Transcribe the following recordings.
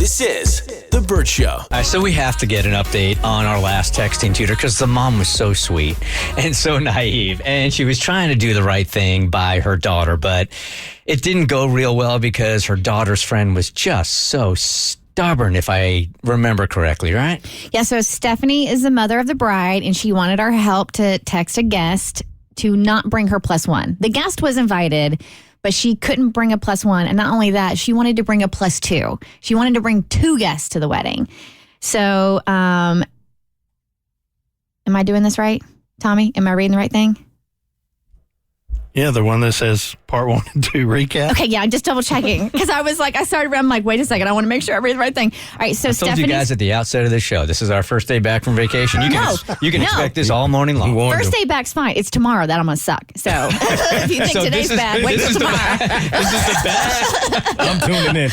This is The Bert Show. All right, so we have to get an update on our last texting tutor because the mom was so sweet and so naive. And she was trying to do the right thing by her daughter, but it didn't go real well because her daughter's friend was just so stubborn, if I remember correctly, right? Yeah, so Stephanie is the mother of the bride, and she wanted our help to text a guest to not bring her +1. The guest was invited, but she couldn't bring a +1. And not only that, she wanted to bring a +2. She wanted to bring 2 guests to the wedding. So, am I doing this right, Tommy? Am I reading the right thing? Yeah, the one that says part 1 and 2 recap. Okay, yeah, I'm just double checking because I'm like, wait a second, I want to make sure I read the right thing. All right, so I told you guys at the outset of the show, this is our first day back from vacation. You can expect this all morning long. First day back's fine. It's tomorrow that I'm going to suck. So if you think today's bad, wait till tomorrow. This is the best. I'm tuning in.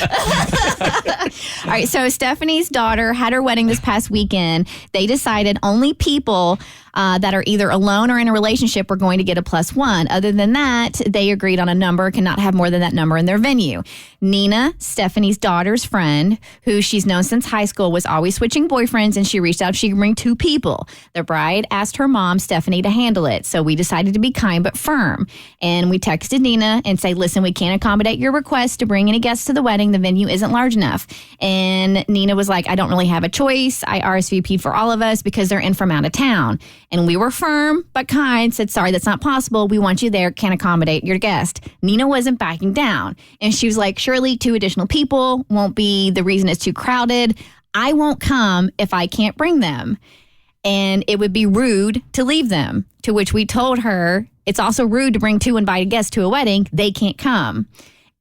All right, so Stephanie's daughter had her wedding this past weekend. They decided only people that are either alone or in a relationship were going to get a +1. Other than that, they agreed on a number, cannot have more than that number in their venue. Nina, Stephanie's daughter's friend, who she's known since high school, was always switching boyfriends, and she reached out she could bring 2 people. The bride asked her mom, Stephanie, to handle it. So we decided to be kind but firm. And we texted Nina and say, listen, we can't accommodate your request to bring any guests to the wedding. The venue isn't large enough. And Nina was like, I don't really have a choice. I RSVP'd for all of us because they're in from out of town. And we were firm but kind, said, sorry, that's not possible. We want you there, can't accommodate your guest. Nina wasn't backing down. And she was like, surely 2 additional people won't be the reason it's too crowded. I won't come if I can't bring them. And it would be rude to leave them. To which we told her, it's also rude to bring 2 invited guests to a wedding. They can't come.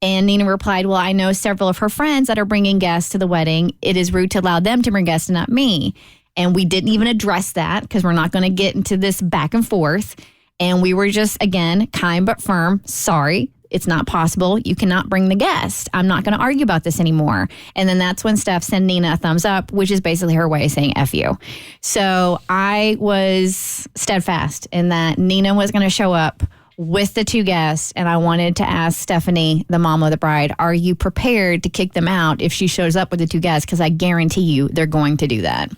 And Nina replied, well, I know several of her friends that are bringing guests to the wedding. It is rude to allow them to bring guests and not me. And we didn't even address that because we're not going to get into this back and forth. And we were just, again, kind but firm. Sorry, it's not possible. You cannot bring the guest. I'm not going to argue about this anymore. And then that's when Steph sent Nina a thumbs up, which is basically her way of saying F you. So I was steadfast in that Nina was going to show up with the 2 guests, and I wanted to ask Stephanie, the mom of the bride, are you prepared to kick them out if she shows up with the 2 guests? Because I guarantee you they're going to do that.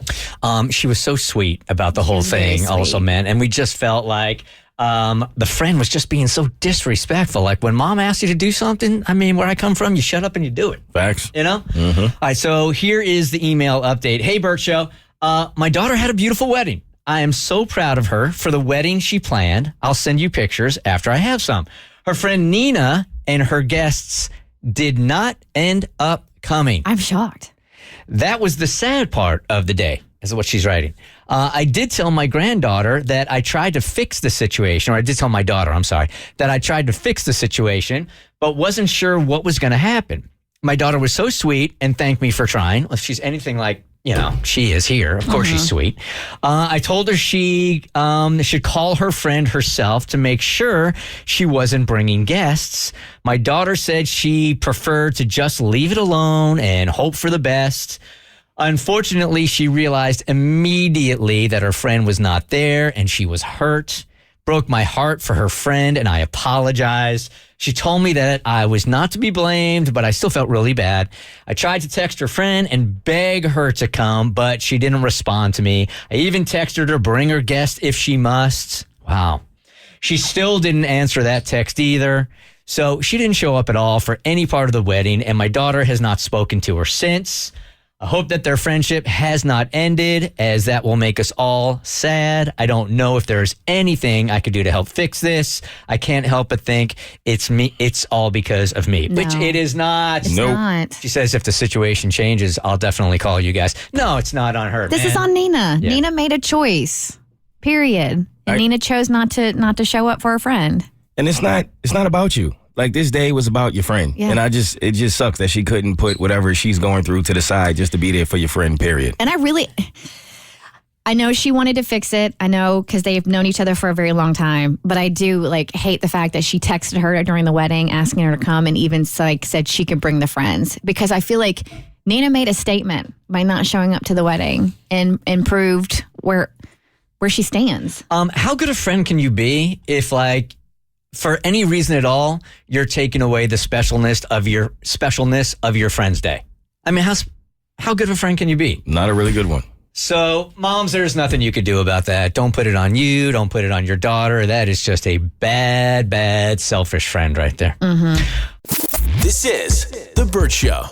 She was so sweet about the whole thing also, man. And we just felt like the friend was just being so disrespectful. Like when mom asks you to do something, I mean, where I come from, you shut up and you do it. Facts. You know? Mm-hmm. All right, so here is the email update. Hey, Bert Show. My daughter had a beautiful wedding. I am so proud of her for the wedding she planned. I'll send you pictures after I have some. Her friend Nina and her guests did not end up coming. I'm shocked. That was the sad part of the day, is what she's writing. I did tell my granddaughter that I tried to fix the situation, or I did tell my daughter, I'm sorry, that I tried to fix the situation, but wasn't sure what was going to happen. My daughter was so sweet and thanked me for trying. If she's anything like, you know, she is here. Of course, she's sweet. I told her she should call her friend herself to make sure she wasn't bringing guests. My daughter said she preferred to just leave it alone and hope for the best. Unfortunately, she realized immediately that her friend was not there and she was hurt. Broke my heart for her friend, and I apologized. She told me that I was not to be blamed, but I still felt really bad. I tried to text her friend and beg her to come, but she didn't respond to me. I even texted her to bring her guest if she must. Wow. She still didn't answer that text either. So she didn't show up at all for any part of the wedding, and my daughter has not spoken to her since. I hope that their friendship has not ended, as that will make us all sad. I don't know if there's anything I could do to help fix this. I can't help but think it's me. It's all because of me, which it is not. It's not. She says if the situation changes, I'll definitely call you guys. No, it's not on her. This is on Nina. Yeah. Nina made a choice. Period. And Nina chose not to show up for her friend. And it's not about you. Like, this day was about your friend. Yeah. And it just sucks that she couldn't put whatever she's going through to the side just to be there for your friend, period. And I know she wanted to fix it. I know, because they've known each other for a very long time. But I do hate the fact that she texted her during the wedding asking her to come and even said she could bring the friends. Because I feel like Nina made a statement by not showing up to the wedding and proved where she stands. How good a friend can you be if, for any reason at all, you're taking away the specialness of your friend's day? I mean, how good of a friend can you be? Not a really good one. So, moms, there's nothing you could do about that. Don't put it on you. Don't put it on your daughter. That is just a bad, bad, selfish friend right there. This is The Bert Show.